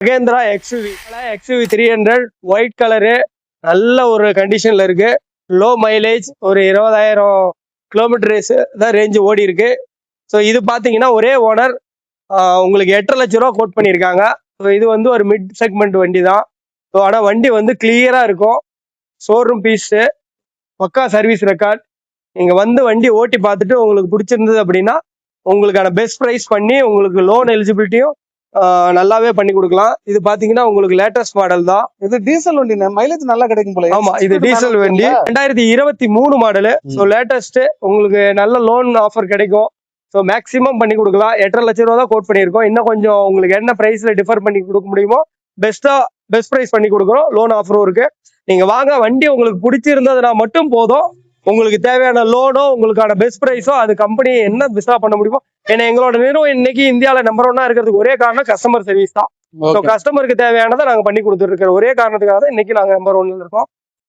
Mahindra XUV 300 white colour, நல்ல ஒரு கண்டிஷன்ல இருக்கு. லோ மைலேஜ், ஒரு 20,000 கிலோமீட்டர் தான் ரேஞ்சு ஓடி இருக்கு. ஸோ இது பார்த்தீங்கன்னா ஒரே ஓனர் உங்களுக்கு 8.5 லட்ச ரூபா கோட் பண்ணியிருக்காங்க. ஸோ இது வந்து ஒரு மிட் செக்மெண்ட் வண்டி தான். ஸோ ஆனால் வண்டி வந்து கிளியரா இருக்கும். ஷோரூம் பீஸு, பக்கா சர்வீஸ் ரெக்கார்ட். நீங்கள் வந்து வண்டி ஓட்டி பார்த்துட்டு உங்களுக்கு பிடிச்சிருந்தது அப்படின்னா உங்களுக்கான பெஸ்ட் ப்ரைஸ் பண்ணி உங்களுக்கு லோன் எலிஜிபிலிட்டியும் நல்லாவே பண்ணி கொடுக்கலாம். இது பாத்தீங்கன்னா உங்களுக்கு லேட்டஸ்ட் மாடல் தான். இது டீசல் வண்டி, மைலேஜ் நல்லா கிடைக்கும் போல. ஆமா, இது டீசல் வண்டி 2023 மாடலு. ஸோ லேட்டஸ்ட், உங்களுக்கு நல்ல லோன் ஆஃபர் கிடைக்கும். ஸோ மேக்ஸிமம் பண்ணி கொடுக்கலாம். 8.5 லட்ச ரூபா தான் கோட் பண்ணியிருக்கோம். இன்னும் கொஞ்சம் உங்களுக்கு என்ன பிரைஸ்ல டிஃபர் பண்ணி கொடுக்க முடியுமோ பெஸ்ட் ப்ரைஸ் பண்ணி கொடுக்குறோம். லோன் ஆஃபரும் இருக்கு. நீங்க வாங்க, வண்டி உங்களுக்கு பிடிச்சிருந்ததுனா மட்டும் போதும். உங்களுக்கு தேவையான லோனோ உங்களுக்கான பெஸ்ட் ப்ரைஸோ அது கம்பெனி என்ன பெஸ்டா பண்ண முடியுமோ. ஏன்னா எங்களோட நிறுவனம் இன்னைக்கு இந்தியாவில நம்பர் 1 இருக்கிறதுக்கு ஒரே காரணம் கஸ்டமர் சர்வீஸ் தான். கஸ்டமருக்கு தேவையானதை நாங்க பண்ணி கொடுத்துட்டு இருக்கிற ஒரே காரணத்துக்காக தான் இன்னைக்கு நாங்க நம்பர் 1 இருக்கோம்.